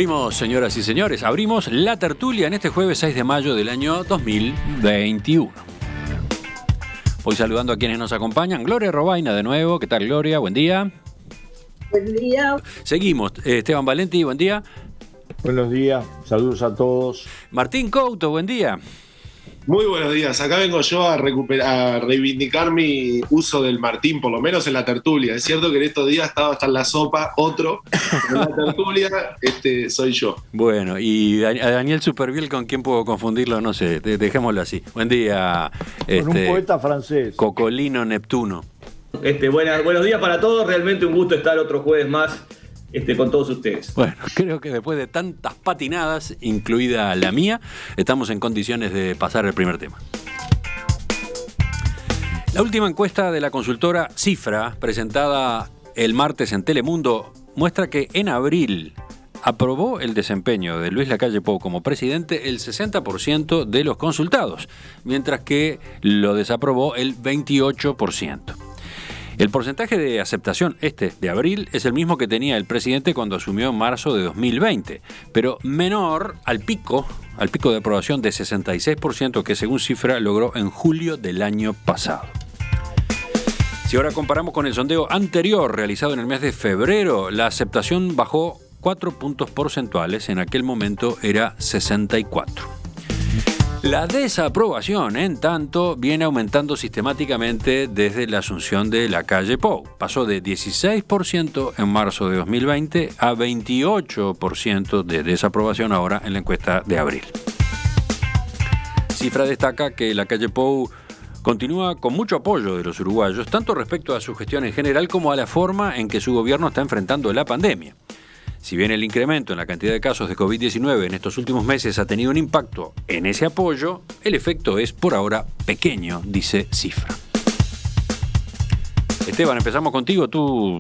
Abrimos, señoras y señores, abrimos la tertulia en este jueves 6 de mayo del año 2021. Voy saludando a quienes nos acompañan. Gloria Robaina de nuevo. ¿Qué tal, Gloria? Buen día. Buen día. Seguimos. Esteban Valenti, buen día. Buenos días, saludos a todos. Martín Couto, buen día. Muy buenos días, acá vengo yo a reivindicar mi uso del Martín, por lo menos en la tertulia. Es cierto que en estos días estaba hasta en la sopa, otro, en la tertulia soy yo. Bueno, y a Daniel Superviel, ¿con quién puedo confundirlo? No sé, dejémoslo así. Buen día. Con un poeta francés. Cocolino Neptuno. Buenos días para todos, realmente un gusto estar otro jueves más con todos ustedes. Bueno, creo que después de tantas patinadas, incluida la mía, estamos en condiciones de pasar el primer tema. La última encuesta de la consultora Cifra, presentada el martes en Telemundo, muestra que en abril aprobó el desempeño de Luis Lacalle Pou como presidente el 60% de los consultados, mientras que lo desaprobó el 28%. El porcentaje de aceptación de abril es el mismo que tenía el presidente cuando asumió en marzo de 2020, pero menor al pico de aprobación de 66% que según Cifra logró en julio del año pasado. Si ahora comparamos con el sondeo anterior realizado en el mes de febrero, la aceptación bajó 4 puntos porcentuales, en aquel momento era 64. La desaprobación, en tanto, viene aumentando sistemáticamente desde la asunción de Lacalle Pou. Pasó de 16% en marzo de 2020 a 28% de desaprobación ahora en la encuesta de abril. Cifra destaca que Lacalle Pou continúa con mucho apoyo de los uruguayos, tanto respecto a su gestión en general como a la forma en que su gobierno está enfrentando la pandemia. Si bien el incremento en la cantidad de casos de COVID-19 en estos últimos meses ha tenido un impacto en ese apoyo, el efecto es por ahora pequeño, dice Cifra. Esteban, empezamos contigo. Tú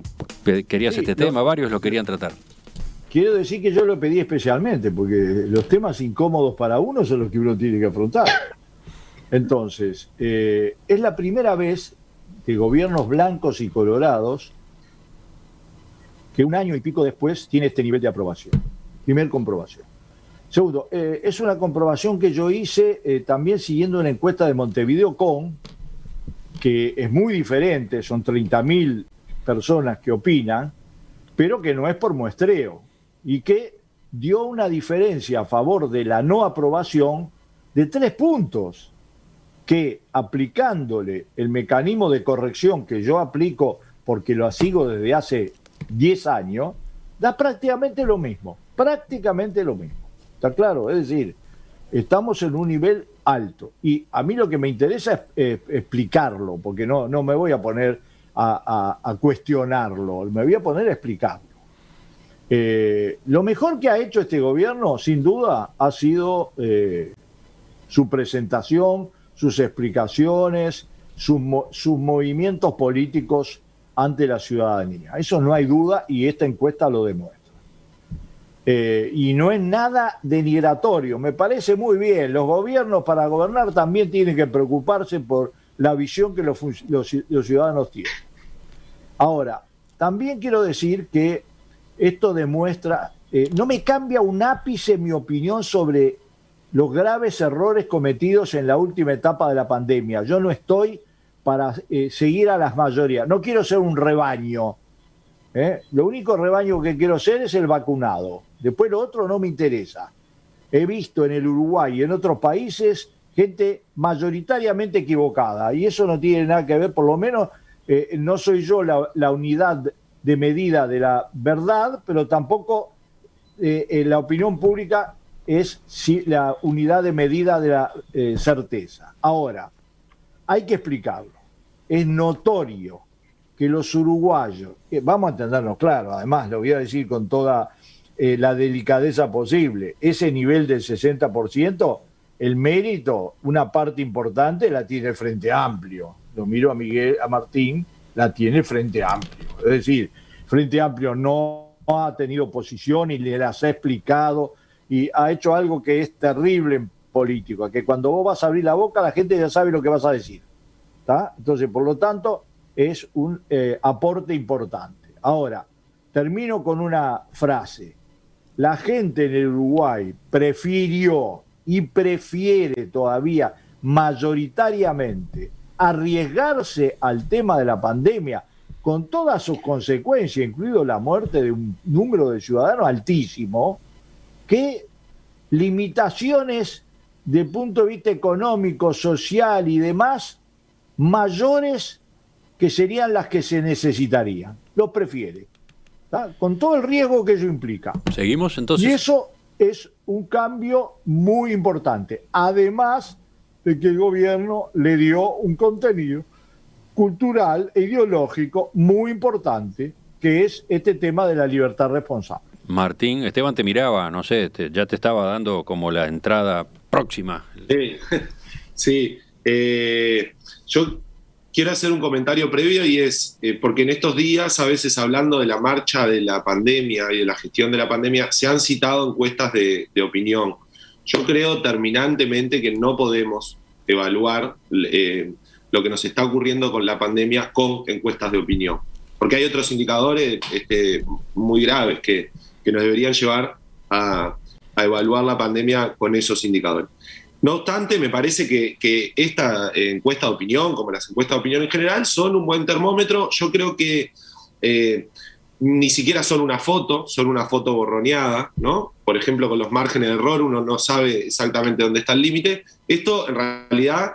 querías este tema, varios lo querían tratar. Quiero decir que yo lo pedí especialmente, porque los temas incómodos para uno son los que uno tiene que afrontar. Entonces, es la primera vez que gobiernos blancos y colorados que un año y pico después tiene este nivel de aprobación. Primer comprobación. Segundo, es una comprobación que yo hice también siguiendo una encuesta de Montevideo.com, que es muy diferente, son 30.000 personas que opinan, pero que no es por muestreo, y que dio una diferencia a favor de la no aprobación de 3 puntos, que aplicándole el mecanismo de corrección que yo aplico porque lo sigo desde hace 10 años, da prácticamente lo mismo. ¿Está claro? Es decir, estamos en un nivel alto. Y a mí lo que me interesa es explicarlo, porque no me voy a poner a cuestionarlo, me voy a poner a explicarlo. Lo mejor que ha hecho este gobierno, sin duda, ha sido su presentación, sus explicaciones, sus movimientos políticos ante la ciudadanía. Eso no hay duda y esta encuesta lo demuestra. Y no es nada denigratorio. Me parece muy bien. Los gobiernos para gobernar también tienen que preocuparse por la visión que los ciudadanos tienen. Ahora, también quiero decir que esto demuestra, no me cambia un ápice mi opinión sobre los graves errores cometidos en la última etapa de la pandemia. Yo no estoy para seguir a las mayorías. No quiero ser un rebaño. Lo único rebaño que quiero ser es el vacunado. Después lo otro no me interesa. He visto en el Uruguay y en otros países gente mayoritariamente equivocada y eso no tiene nada que ver, por lo menos no soy yo la unidad de medida de la verdad, pero tampoco la opinión pública es la unidad de medida de la certeza. Ahora, hay que explicarlo. Es notorio que los uruguayos, vamos a entendernos claro, además lo voy a decir con toda la delicadeza posible, ese nivel del 60%, el mérito, una parte importante la tiene el Frente Amplio. Lo miro a Martín, la tiene el Frente Amplio. Es decir, Frente Amplio no ha tenido posición y le las ha explicado y ha hecho algo que es terrible en política, que cuando vos vas a abrir la boca la gente ya sabe lo que vas a decir. ¿Tá? Entonces, por lo tanto, es un aporte importante. Ahora, termino con una frase. la gente en el Uruguay prefirió y prefiere todavía mayoritariamente arriesgarse al tema de la pandemia con todas sus consecuencias, incluido la muerte de un número de ciudadanos altísimo, que limitaciones de punto de vista económico, social y demás mayores que serían las que se necesitarían. Lo prefiere, ¿tá? Con todo el riesgo que ello implica. Seguimos entonces. Y eso es un cambio muy importante, además de que el gobierno le dio un contenido cultural e ideológico muy importante, que es este tema de la libertad responsable. Martín, Esteban te miraba, no sé, ya te estaba dando como la entrada próxima. Sí. Yo quiero hacer un comentario previo y es, porque en estos días, a veces hablando de la marcha de la pandemia y de la gestión de la pandemia, se han citado encuestas de opinión. Yo creo terminantemente que no podemos evaluar lo que nos está ocurriendo con la pandemia con encuestas de opinión, porque hay otros indicadores muy graves que nos deberían llevar a evaluar la pandemia con esos indicadores. No obstante, me parece que esta encuesta de opinión, como las encuestas de opinión en general, son un buen termómetro. Yo creo que ni siquiera son una foto borroneada, ¿no? Por ejemplo, con los márgenes de error uno no sabe exactamente dónde está el límite. Esto, en realidad,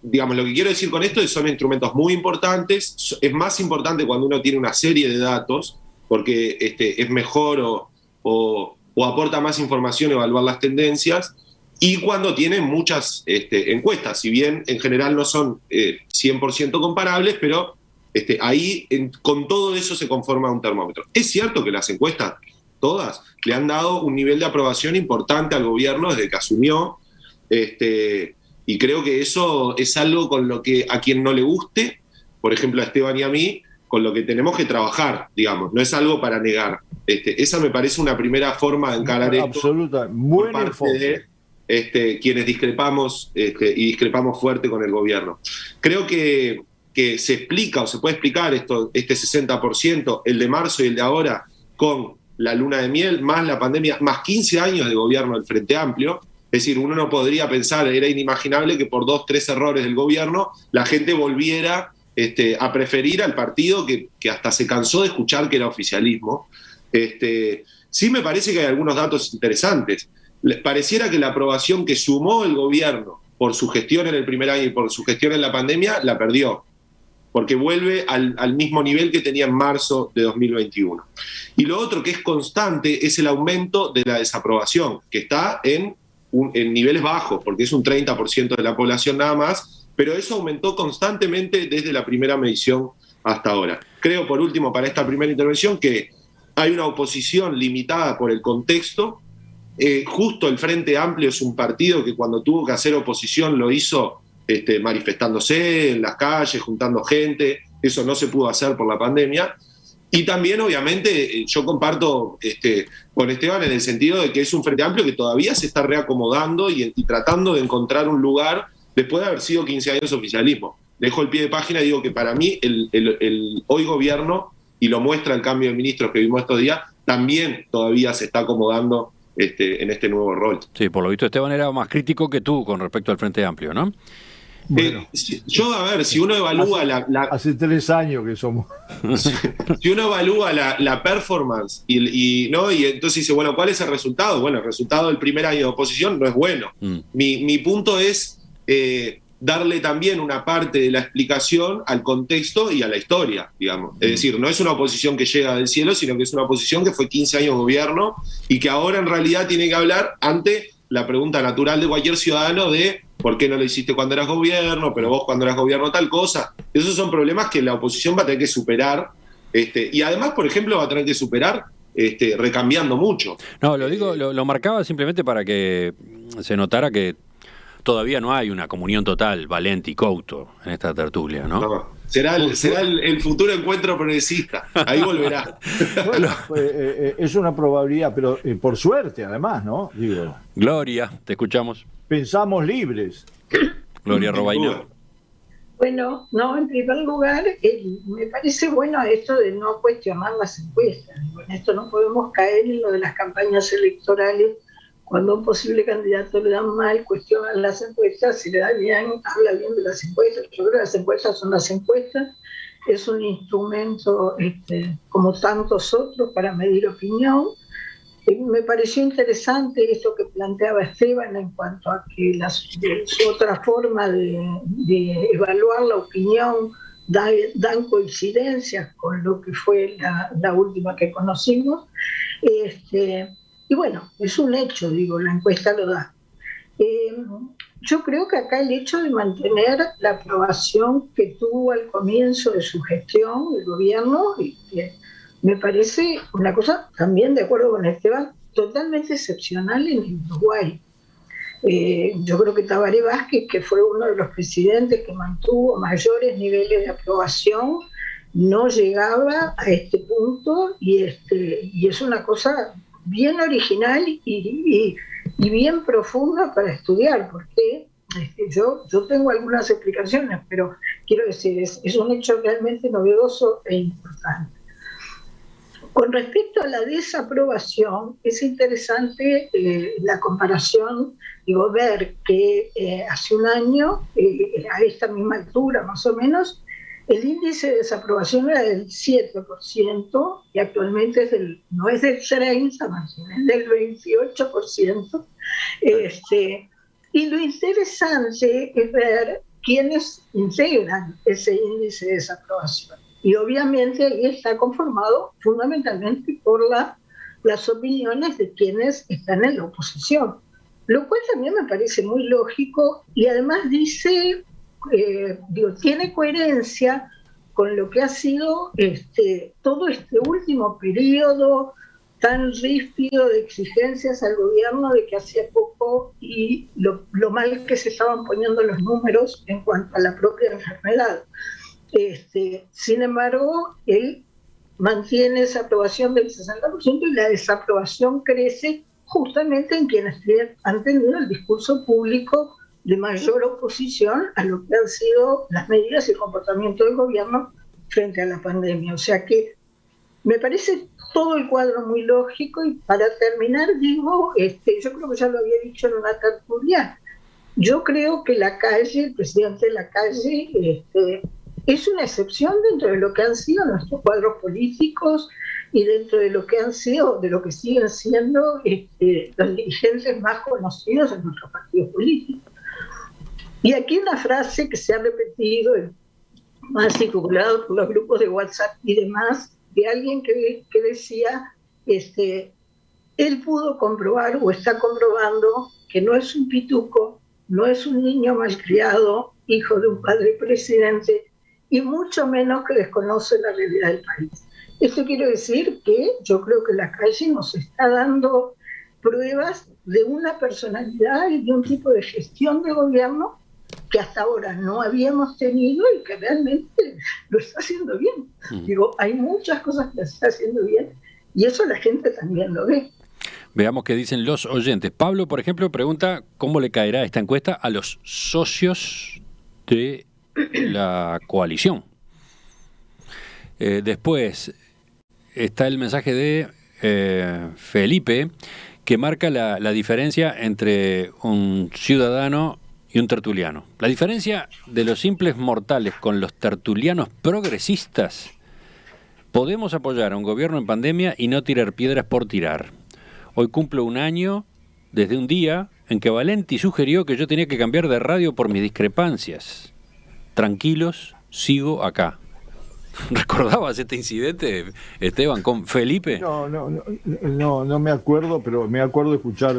digamos, lo que quiero decir con esto es que son instrumentos muy importantes. Es más importante cuando uno tiene una serie de datos, porque es mejor o aporta más información evaluar las tendencias, y cuando tiene muchas encuestas, si bien en general no son 100% comparables, pero ahí con todo eso se conforma un termómetro. Es cierto que las encuestas, todas, le han dado un nivel de aprobación importante al gobierno desde que asumió, y creo que eso es algo con lo que a quien no le guste, por ejemplo a Esteban y a mí, con lo que tenemos que trabajar, digamos, no es algo para negar. Esa me parece una primera forma de encarar esto. Absoluta, buen enfoque. Quienes discrepamos y discrepamos fuerte con el gobierno. Creo que se explica o se puede explicar este 60%, el de marzo y el de ahora, con la luna de miel, más la pandemia, más 15 años de gobierno del Frente Amplio. Es decir, uno no podría pensar, era inimaginable que por 2-3 errores del gobierno la gente volviera a preferir al partido que hasta se cansó de escuchar que era oficialismo. Sí me parece que hay algunos datos interesantes. Pareciera que la aprobación que sumó el gobierno por su gestión en el primer año y por su gestión en la pandemia, la perdió, porque vuelve al mismo nivel que tenía en marzo de 2021. Y lo otro que es constante es el aumento de la desaprobación, que está en niveles bajos, porque es un 30% de la población nada más, pero eso aumentó constantemente desde la primera medición hasta ahora. Creo, por último, para esta primera intervención, que hay una oposición limitada por el contexto. Justo el Frente Amplio es un partido que cuando tuvo que hacer oposición lo hizo manifestándose en las calles, juntando gente. Eso no se pudo hacer por la pandemia. Y también, obviamente, yo comparto con Esteban en el sentido de que es un Frente Amplio que todavía se está reacomodando y tratando de encontrar un lugar después de haber sido 15 años oficialismo. Dejo el pie de página y digo que para mí el hoy gobierno, y lo muestra el cambio de ministros que vimos estos días, también todavía se está acomodando en este nuevo rol. Sí, por lo visto Esteban era más crítico que tú con respecto al Frente Amplio, ¿no? Bueno, yo, a ver, si uno evalúa hace 3 años que somos. Si uno evalúa la performance y entonces dice, bueno, ¿cuál es el resultado? Bueno, el resultado del primer año de oposición no es bueno. Mi punto es darle también una parte de la explicación al contexto y a la historia, digamos. Es decir, no es una oposición que llega del cielo, sino que es una oposición que fue 15 años gobierno y que ahora en realidad tiene que hablar ante la pregunta natural de cualquier ciudadano de ¿por qué no lo hiciste cuando eras gobierno? Pero vos cuando eras gobierno tal cosa. Esos son problemas que la oposición va a tener que superar. Y además, por ejemplo, va a tener que superar recambiando mucho. No, lo digo, lo marcaba simplemente para que se notara que todavía no hay una comunión total, Valenti y Couto, en esta tertulia, ¿no? No, será el futuro encuentro progresista. Ahí volverá. Bueno, es una probabilidad, pero por suerte, además, ¿no? Digo, Gloria, te escuchamos. Pensamos libres. Gloria Robaina. Bueno, no, en primer lugar, me parece bueno esto de no cuestionar las encuestas. Con esto no podemos caer en lo de las campañas electorales. Cuando a un posible candidato le dan mal, cuestionan las encuestas, si le da bien, habla bien de las encuestas. Yo creo que las encuestas son las encuestas, es un instrumento como tantos otros para medir opinión. Me pareció interesante esto que planteaba Esteban en cuanto a que su otra forma de evaluar la opinión dan coincidencias con lo que fue la última que conocimos. Y bueno, es un hecho, digo, la encuesta lo da. Yo creo que acá el hecho de mantener la aprobación que tuvo al comienzo de su gestión, el gobierno, me parece una cosa, también de acuerdo con Esteban, totalmente excepcional en el Uruguay. Yo creo que Tabaré Vázquez, que fue uno de los presidentes que mantuvo mayores niveles de aprobación, no llegaba a este punto y es una cosa bien original y bien profunda para estudiar, porque yo tengo algunas explicaciones, pero quiero decir, es un hecho realmente novedoso e importante. Con respecto a la desaprobación, es interesante la comparación, digo, ver que hace un año, a esta misma altura más o menos, el índice de desaprobación era del 7% y actualmente no es del 30%, más bien, es del 28%. Y lo interesante es ver quiénes integran ese índice de desaprobación. Y obviamente ahí está conformado fundamentalmente por las opiniones de quienes están en la oposición, lo cual también me parece muy lógico y además dice, tiene coherencia con lo que ha sido todo este último periodo tan ríspido de exigencias al gobierno de que hacía poco y lo mal que se estaban poniendo los números en cuanto a la propia enfermedad. Sin embargo, él mantiene esa aprobación del 60% y la desaprobación crece justamente en quienes han tenido el discurso público de mayor oposición a lo que han sido las medidas y el comportamiento del gobierno frente a la pandemia. O sea que me parece todo el cuadro muy lógico y para terminar digo, yo creo que ya lo había dicho en una tertulia, yo creo que Lacalle, el presidente Lacalle, es una excepción dentro de lo que han sido nuestros cuadros políticos y dentro de lo que han sido, de lo que siguen siendo los dirigentes más conocidos en nuestros partidos políticos. Y aquí una frase que se ha repetido, más circulado por los grupos de WhatsApp y demás, de alguien que decía, él pudo comprobar o está comprobando que no es un pituco, no es un niño malcriado, hijo de un padre presidente, y mucho menos que desconoce la realidad del país. Esto quiere decir que yo creo que Lacalle nos está dando pruebas de una personalidad y de un tipo de gestión de gobierno que hasta ahora no habíamos tenido y que realmente lo está haciendo bien. Digo, hay muchas cosas que está haciendo bien y eso la gente también lo ve. Veamos qué dicen los oyentes. Pablo, por ejemplo, pregunta cómo le caerá esta encuesta a los socios de la coalición. Después está el mensaje de Felipe, que marca la diferencia entre un ciudadano y un tertuliano. La diferencia de los simples mortales con los tertulianos progresistas: podemos apoyar a un gobierno en pandemia y no tirar piedras por tirar. Hoy cumplo un año desde un día en que Valenti sugirió que yo tenía que cambiar de radio por mis discrepancias. Tranquilos, sigo acá. ¿Recordabas este incidente, Esteban, con Felipe? No me acuerdo, pero me acuerdo de escuchar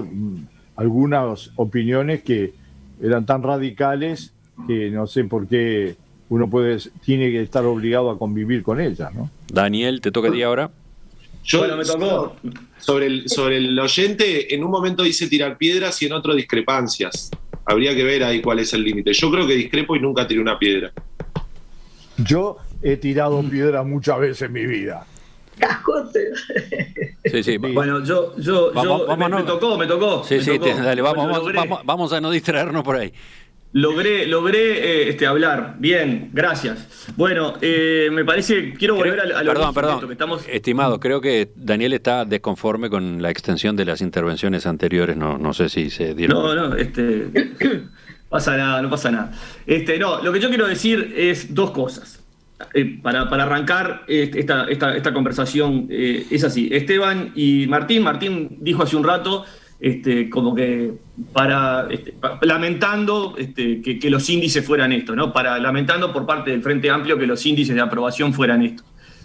algunas opiniones que eran tan radicales que no sé por qué uno tiene que estar obligado a convivir con ellas, ¿no? Daniel, ¿te toca a ti ahora? Bueno, me tocó. Sobre el oyente, en un momento dice tirar piedras y en otro discrepancias. Habría que ver ahí cuál es el límite. Yo creo que discrepo y nunca tiré una piedra. Yo he tirado piedras muchas veces en mi vida. Cascotes. Sí. Bueno, me tocó. Sí, dale, vamos a no distraernos por ahí. Logré hablar. Bien, gracias. Bueno, me parece, quiero volver a lo Perdón, que estamos... estimado, creo que Daniel está desconforme con la extensión de las intervenciones anteriores, no sé si se dieron... No, pasa nada, no pasa nada. No, lo que yo quiero decir es dos cosas. Para arrancar esta conversación, es así. Esteban y Martín dijo hace un rato, como que lamentando que los índices fueran esto, ¿no? Lamentando por parte del Frente Amplio que los índices de aprobación fueran esto.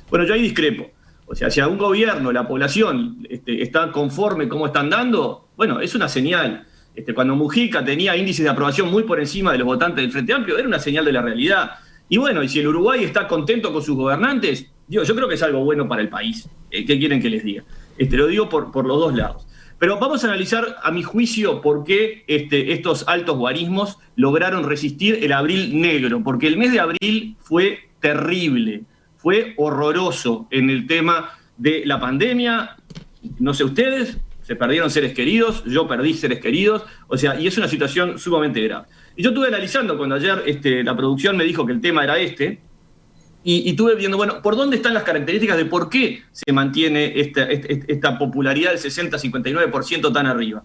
Bueno, yo ahí discrepo. O sea, si a un gobierno, la población está conforme cómo están dando, bueno, es una señal. Cuando Mujica tenía índices de aprobación muy por encima de los votantes del Frente Amplio, era una señal de la realidad. Y bueno, y si el Uruguay está contento con sus gobernantes, yo creo que es algo bueno para el país. ¿Qué quieren que les diga? Lo digo por los dos lados. Pero vamos a analizar, a mi juicio, por qué estos altos guarismos lograron resistir el abril negro. Porque el mes de abril fue terrible, fue horroroso en el tema de la pandemia. No sé ustedes, se perdieron seres queridos, yo perdí seres queridos, o sea, y es una situación sumamente grave. Y yo estuve analizando cuando ayer la producción me dijo que el tema era y estuve viendo, bueno, por dónde están las características de por qué se mantiene esta popularidad del 60-59% tan arriba.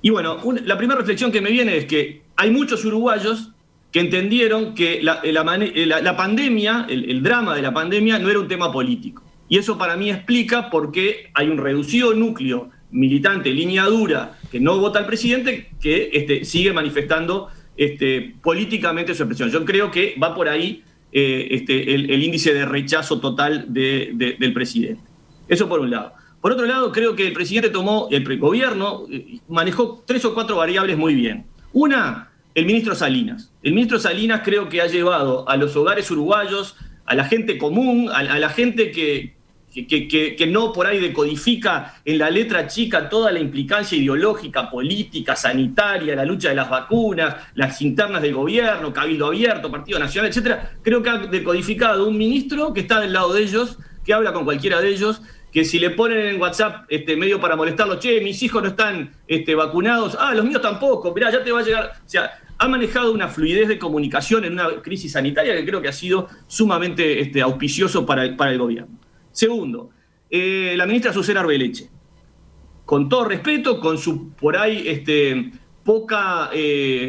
Y bueno, la primera reflexión que me viene es que hay muchos uruguayos que entendieron que la pandemia, el drama de la pandemia, no era un tema político. Y eso para mí explica por qué hay un reducido núcleo militante, línea dura, que no vota al presidente, que sigue manifestando políticamente su expresión. Yo creo que va por ahí el índice de rechazo total del presidente. Eso por un lado. Por otro lado, creo que el presidente el gobierno manejó 3 o 4 variables muy bien. Una, el ministro Salinas. El ministro Salinas creo que ha llevado a los hogares uruguayos, a la gente común, a la gente que no por ahí decodifica en la letra chica toda la implicancia ideológica, política, sanitaria, la lucha de las vacunas, las internas del gobierno, Cabildo Abierto, Partido Nacional, etcétera. Creo que ha decodificado un ministro que está del lado de ellos, que habla con cualquiera de ellos, que si le ponen en WhatsApp medio para molestarlo, che, mis hijos no están vacunados, los míos tampoco, mirá, ya te va a llegar. O sea, ha manejado una fluidez de comunicación en una crisis sanitaria que creo que ha sido sumamente auspicioso para el gobierno. Segundo, la ministra Azucena Arbeleche, con todo respeto, con su por ahí poca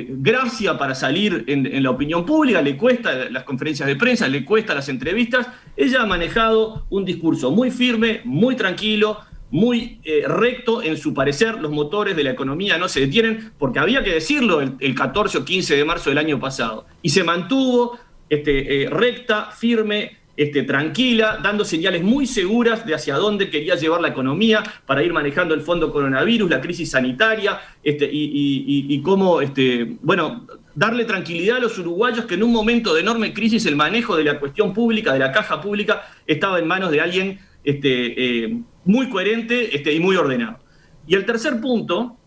gracia para salir en la opinión pública, le cuesta las conferencias de prensa, le cuesta las entrevistas, ella ha manejado un discurso muy firme, muy tranquilo, muy recto en su parecer. Los motores de la economía no se detienen, porque había que decirlo el 14 o 15 de marzo del año pasado, y se mantuvo recta, firme, tranquila, dando señales muy seguras de hacia dónde quería llevar la economía para ir manejando el fondo coronavirus, la crisis sanitaria, y cómo, darle tranquilidad a los uruguayos que en un momento de enorme crisis el manejo de la cuestión pública, de la caja pública, estaba en manos de alguien muy coherente y muy ordenado. Y el tercer punto,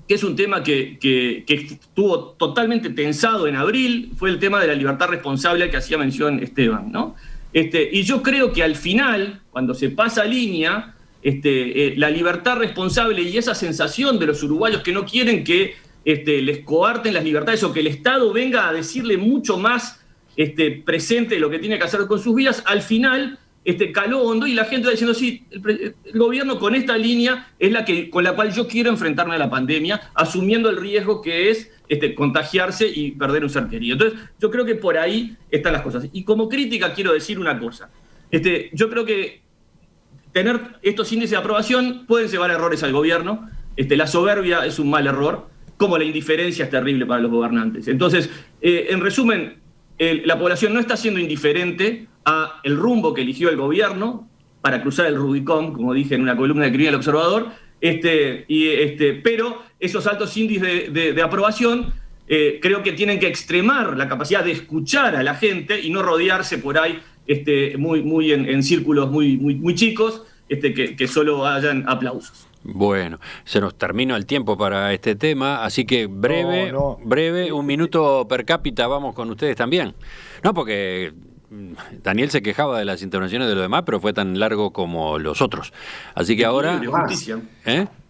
que es un tema que estuvo totalmente tensado en abril, fue el tema de la libertad responsable al que hacía mención Esteban, ¿no? Y yo creo que al final, cuando se pasa línea, la libertad responsable y esa sensación de los uruguayos que no quieren que les coarten las libertades o que el Estado venga a decirle mucho más presente de lo que tiene que hacer con sus vidas, al final caló hondo y la gente va diciendo, sí, el gobierno con esta línea es con la cual yo quiero enfrentarme a la pandemia, asumiendo el riesgo que es contagiarse y perder un ser querido. Entonces, yo creo que por ahí están las cosas. Y como crítica quiero decir una cosa. Yo creo que tener estos índices de aprobación pueden llevar a errores al gobierno. La soberbia es un mal error, como la indiferencia es terrible para los gobernantes. Entonces, en resumen, la población no está siendo indiferente a el rumbo que eligió el gobierno para cruzar el Rubicón, como dije en una columna que escribí en El Observador, pero esos altos índices de aprobación creo que tienen que extremar la capacidad de escuchar a la gente y no rodearse por ahí muy en círculos muy chicos que solo hayan aplausos. Bueno, se nos terminó el tiempo para este tema, así que breve, 1 minuto per cápita, vamos con ustedes también. No, porque Daniel se quejaba de las intervenciones de los demás, pero fue tan largo como los otros. Así que ahora...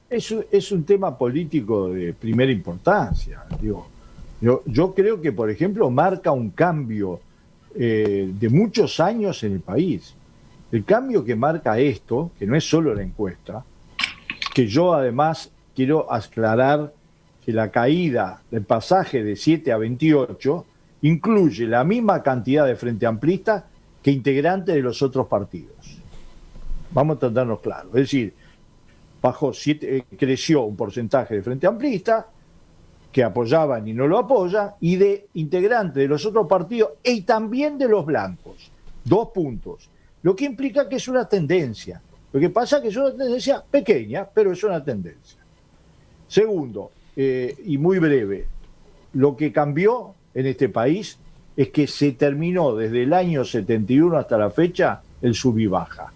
Es un tema político de primera importancia. Digo, Yo creo que, por ejemplo, marca un cambio de muchos años en el país. El cambio que marca esto, que no es solo la encuesta, que yo además quiero aclarar que la caída del pasaje de 7 a 28 incluye la misma cantidad de Frente Amplista que integrantes de los otros partidos. Vamos a tratarnos claro. Es decir, creció un porcentaje de Frente Amplista que apoyaban y no lo apoyan, y de integrantes de los otros partidos y también de los blancos. 2 puntos. Lo que implica que es una tendencia. Lo que pasa es que es una tendencia pequeña, pero es una tendencia. Segundo, y muy breve, lo que cambió en este país es que se terminó desde el año 71 hasta la fecha el sub y baja.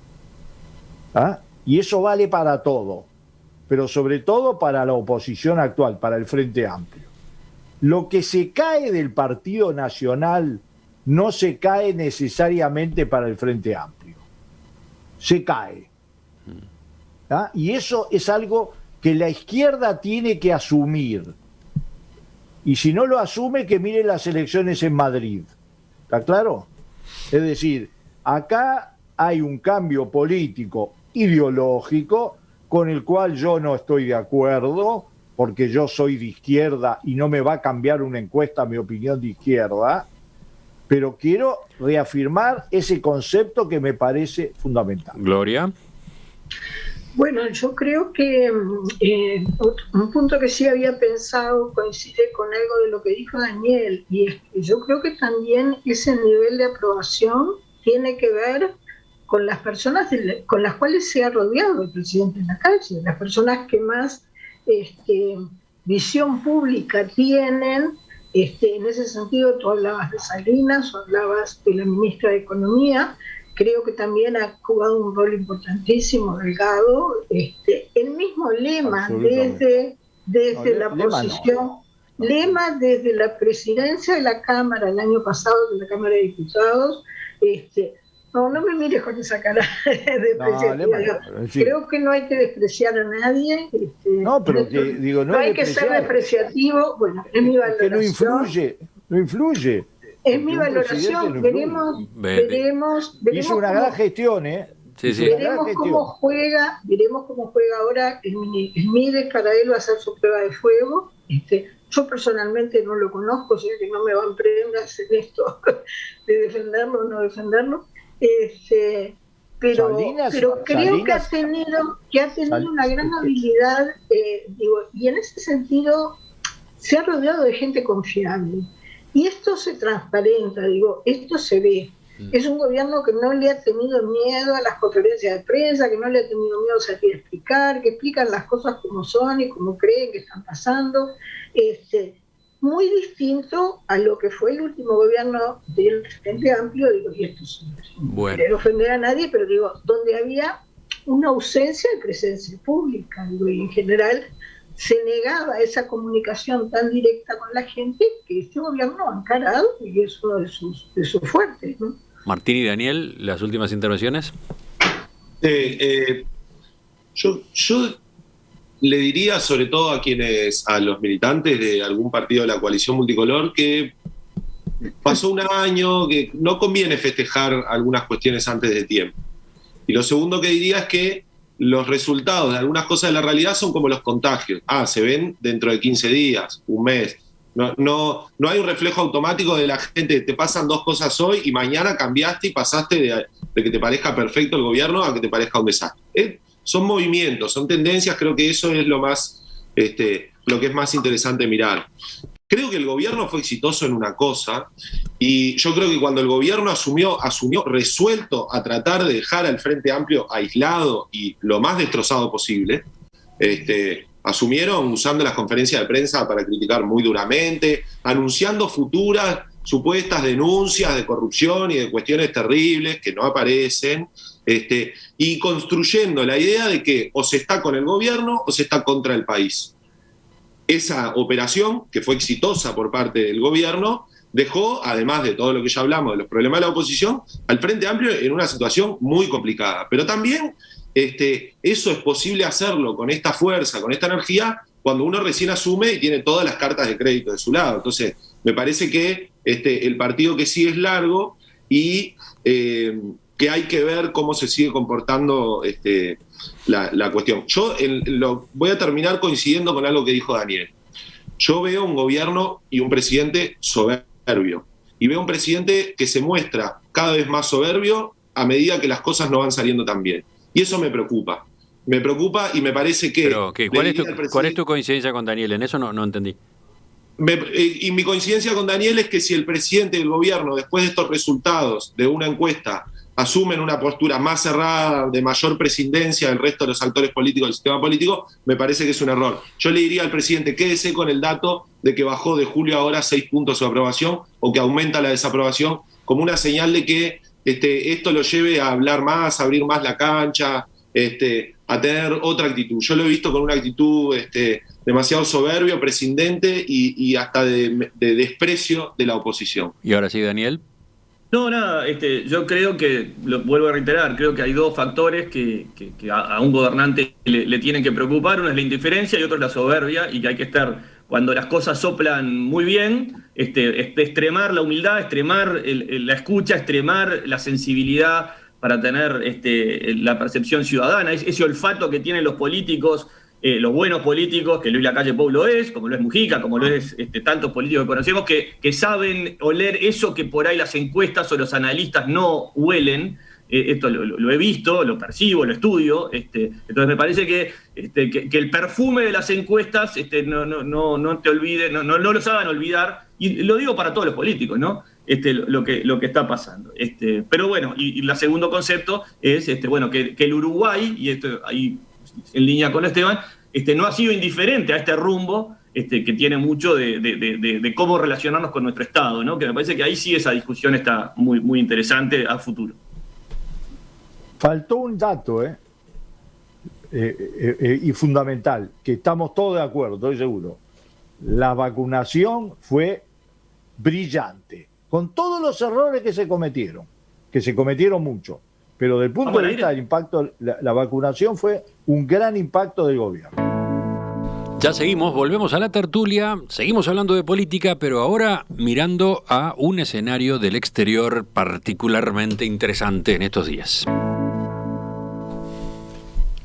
¿Ah? Y eso vale para todo, pero sobre todo para la oposición actual, para el Frente Amplio. Lo que se cae del Partido Nacional no se cae necesariamente para el Frente Amplio. Se cae. ¿Ah? Y eso es algo que la izquierda tiene que asumir. Y si no lo asume, que mire las elecciones en Madrid. ¿Está claro? Es decir, acá hay un cambio político ideológico con el cual yo no estoy de acuerdo, porque yo soy de izquierda y no me va a cambiar una encuesta mi opinión de izquierda, pero quiero reafirmar ese concepto que me parece fundamental. Gloria. Bueno, yo creo que un punto que sí había pensado coincide con algo de lo que dijo Daniel, y es que yo creo que también ese nivel de aprobación tiene que ver con las personas con las cuales se ha rodeado el presidente en la calle, las personas que más visión pública tienen. En ese sentido, tú hablabas de Salinas, o hablabas de la ministra de Economía. Creo que también ha jugado un rol importantísimo Delgado. El mismo Lema, desde la posición, Lema desde la presidencia de la Cámara el año pasado, de la Cámara de Diputados. No me mires con esa cara despreciativa. Creo que no hay que despreciar a nadie. No, pero digo, no hay que ser despreciativo. Bueno, es mi valoración. Que no influye. Es mi valoración. Veremos. Hizo una gran gestión, Sí, sí. Veremos cómo juega ahora el Mide. Para él va a ser su prueba de fuego. Yo personalmente no lo conozco, o sea que no me van prendas en esto de defenderlo o no defenderlo. Pero creo que ha tenido una gran habilidad, y en ese sentido se ha rodeado de gente confiable. Y esto se transparenta, esto se ve. Es un gobierno que no le ha tenido miedo a las conferencias de prensa, que no le ha tenido miedo a salir a explicar, que explican las cosas como son y como creen que están pasando. Muy distinto a lo que fue el último gobierno del Frente Amplio, y esto sin querer ofender a nadie, pero donde había una ausencia de presencia pública, y en general se negaba esa comunicación tan directa con la gente que este gobierno ha encarado, y es uno de sus fuertes, ¿no? Martín y Daniel, las últimas intervenciones. Yo le diría, sobre todo a los militantes de algún partido de la coalición multicolor, que pasó un año, que no conviene festejar algunas cuestiones antes de tiempo. Y lo segundo que diría es que los resultados de algunas cosas de la realidad son como los contagios. Se ven dentro de 15 días, un mes. No hay un reflejo automático de la gente. Te pasan 2 cosas hoy y mañana cambiaste y pasaste de que te parezca perfecto el gobierno a que te parezca un desastre. Son movimientos, son tendencias. Creo que eso es lo que es más interesante mirar. Creo que el gobierno fue exitoso en una cosa, y yo creo que cuando el gobierno asumió resuelto a tratar de dejar al Frente Amplio aislado y lo más destrozado posible, asumieron usando las conferencias de prensa para criticar muy duramente, anunciando futuras supuestas denuncias de corrupción y de cuestiones terribles que no aparecen, y construyendo la idea de que o se está con el gobierno o se está contra el país. Esa operación, que fue exitosa por parte del gobierno, dejó, además de todo lo que ya hablamos de los problemas de la oposición, al Frente Amplio en una situación muy complicada. Pero también eso es posible hacerlo con esta fuerza, con esta energía, cuando uno recién asume y tiene todas las cartas de crédito de su lado. Entonces, me parece que el partido que sigue es largo y que hay que ver cómo se sigue comportando la cuestión. Yo voy a terminar coincidiendo con algo que dijo Daniel. Yo veo un gobierno y un presidente soberbio. Y veo un presidente que se muestra cada vez más soberbio a medida que las cosas no van saliendo tan bien. Y eso me preocupa. Me preocupa y me parece que... Pero, ¿cuál es tu coincidencia con Daniel? En eso no entendí. Y mi coincidencia con Daniel es que si el presidente del gobierno, después de estos resultados de una encuesta, asumen una postura más cerrada, de mayor prescindencia del resto de los actores políticos del sistema político, me parece que es un error. Yo le diría al presidente, quédese con el dato de que bajó de julio a ahora 6 puntos su aprobación o que aumenta la desaprobación, como una señal de que esto lo lleve a hablar más, a abrir más la cancha, a tener otra actitud. Yo lo he visto con una actitud demasiado soberbio, prescindente y hasta de desprecio de la oposición. Y ahora sí, Daniel. No, nada, yo creo que, lo vuelvo a reiterar, creo que hay dos factores que a un gobernante le tienen que preocupar. Uno es la indiferencia y otro es la soberbia, y que hay que estar, cuando las cosas soplan muy bien, extremar la humildad, extremar la escucha, extremar la sensibilidad para tener la percepción ciudadana, ese olfato que tienen los políticos, los buenos políticos, que Luis Lacalle Pou lo es, como lo es Mujica, como lo es tantos políticos que conocemos, que saben oler eso que por ahí las encuestas o los analistas no huelen. Esto lo he visto, lo percibo, lo estudio. Entonces me parece que el perfume de las encuestas no te olvide, no los hagan olvidar, y lo digo para todos los políticos, ¿no? Lo que está pasando. Pero bueno, y el segundo concepto es que el Uruguay, y esto ahí en línea con Esteban, no ha sido indiferente a este rumbo que tiene mucho de cómo relacionarnos con nuestro Estado, ¿no? Que me parece que ahí sí esa discusión está muy, muy interesante a futuro. Faltó un dato, y fundamental, que estamos todos de acuerdo, estoy seguro. La vacunación fue brillante, con todos los errores que se cometieron mucho. Pero desde el punto de vista del impacto, la vacunación fue un gran impacto del gobierno. Ya seguimos, volvemos a la tertulia, seguimos hablando de política, pero ahora mirando a un escenario del exterior particularmente interesante en estos días.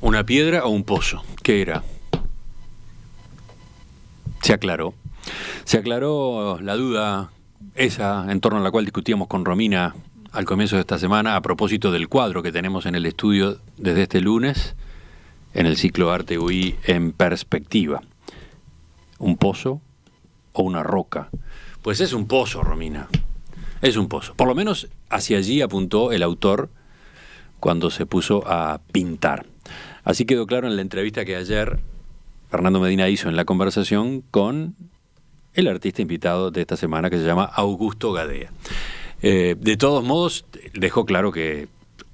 ¿Una piedra o un pozo? ¿Qué era? Se aclaró la duda esa en torno a la cual discutíamos con Romina al comienzo de esta semana a propósito del cuadro que tenemos en el estudio desde este lunes en el ciclo Arte UI en perspectiva. ¿Un pozo o una roca? Pues es un pozo, Romina. Es un pozo. Por lo menos hacia allí apuntó el autor cuando se puso a pintar. Así quedó claro en la entrevista que ayer Fernando Medina hizo en La Conversación con el artista invitado de esta semana, que se llama Augusto Gadea. De todos modos, dejó claro que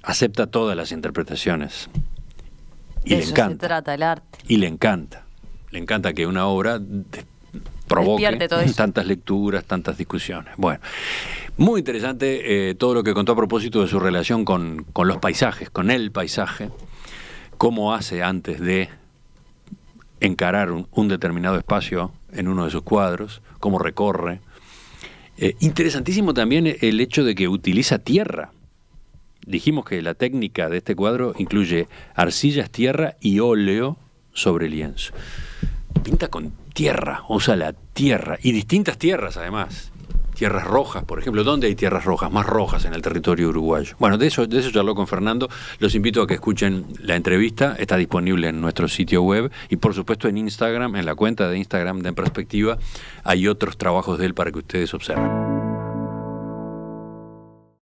acepta todas las interpretaciones. Y le encanta. Se trata el arte. Y le encanta. Le encanta que una obra provoque tantas lecturas, tantas discusiones. Bueno, muy interesante todo lo que contó a propósito de su relación con los paisajes, con el paisaje, cómo hace antes de encarar un determinado espacio en uno de sus cuadros, cómo recorre. Interesantísimo también el hecho de que utiliza tierra. Dijimos que la técnica de este cuadro incluye arcillas, tierra y óleo sobre lienzo. Pinta con tierra, usa la tierra, y distintas tierras además. Tierras rojas, por ejemplo. ¿Dónde hay tierras rojas? Más rojas en el territorio uruguayo. Bueno, de eso charló con Fernando. Los invito a que escuchen la entrevista. Está disponible en nuestro sitio web y por supuesto en Instagram, en la cuenta de Instagram de En Perspectiva, hay otros trabajos de él para que ustedes observen.